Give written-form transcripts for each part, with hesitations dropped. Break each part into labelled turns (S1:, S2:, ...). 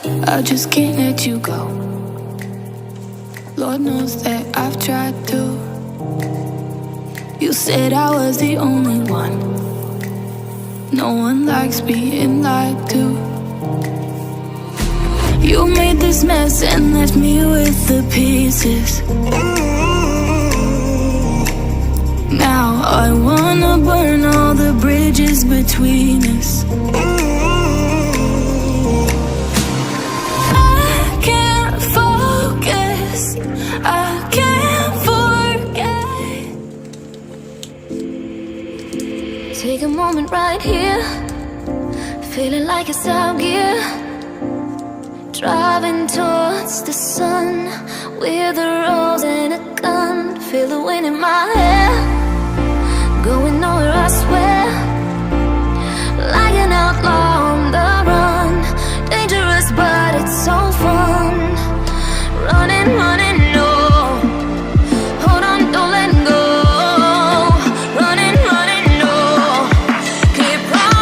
S1: I just can't let you go. Lord knows that I've tried to. You said I was the only one. No one likes being lied to. You made this mess and left me with the pieces. Now I wanna burn all the bridges between us. I can't focus, I can't forget.
S2: Take a moment right here, feeling like it's out gear. Driving towards the sun with a rose and a gun. Feel the wind in my hair, going nowhere I swear. Like an outlaw on the run, dangerous but it's so fun. Running, running, no. Hold on, don't let go. Running, running, no. Keep running.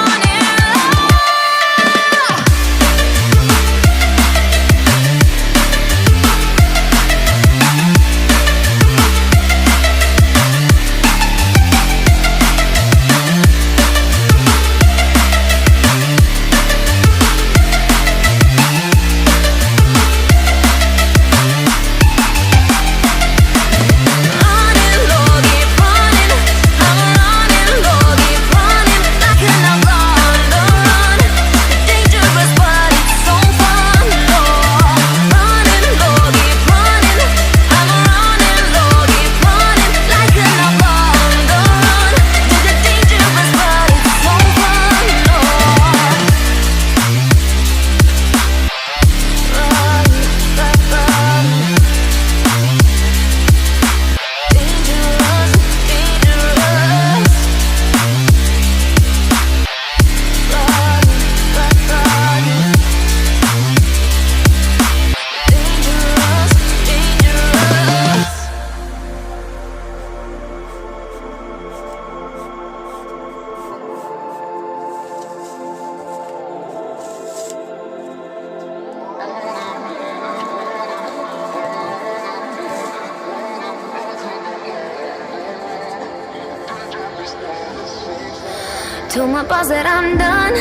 S2: Told my boss that I'm done.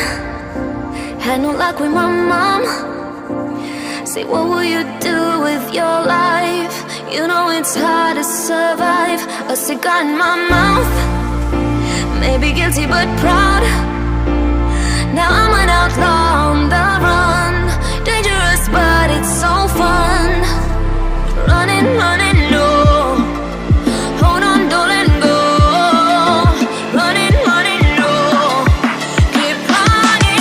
S2: Had no luck with my mom. Say, what will you do with your life? You know it's hard to survive. A cigar in my mouth, maybe guilty but proud. Now I'm an outlaw on the run. Dangerous but it's so fun. Running, running, no. Hold on, don't let go. Running, running, no. Keep running.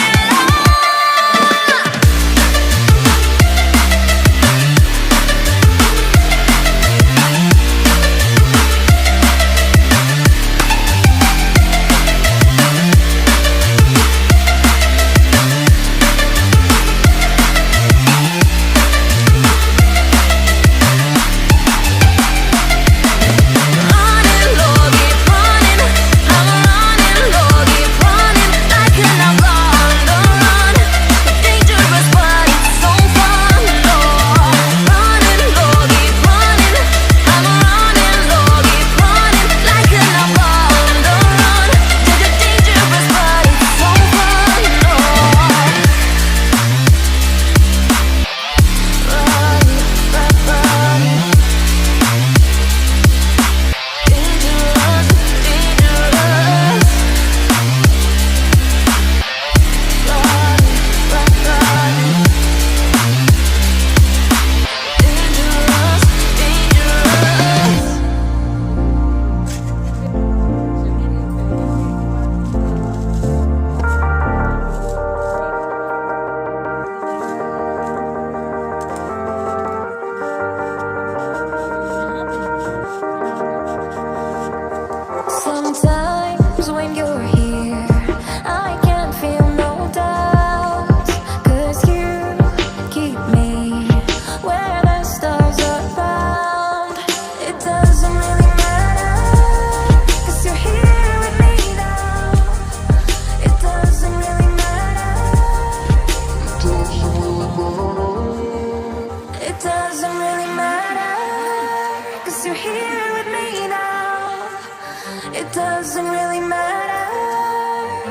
S2: doesn't really matter,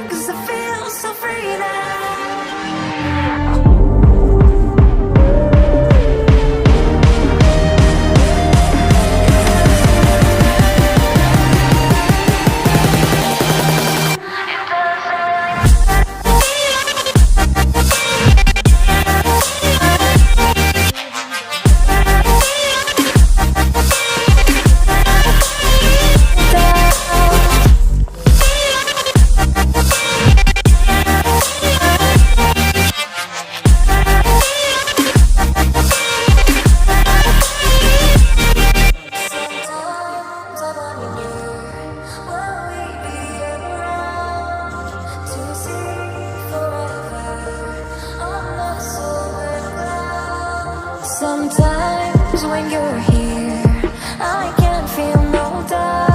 S2: 'cause I feel so free now. Sometimes when you're here, I can't feel no doubt.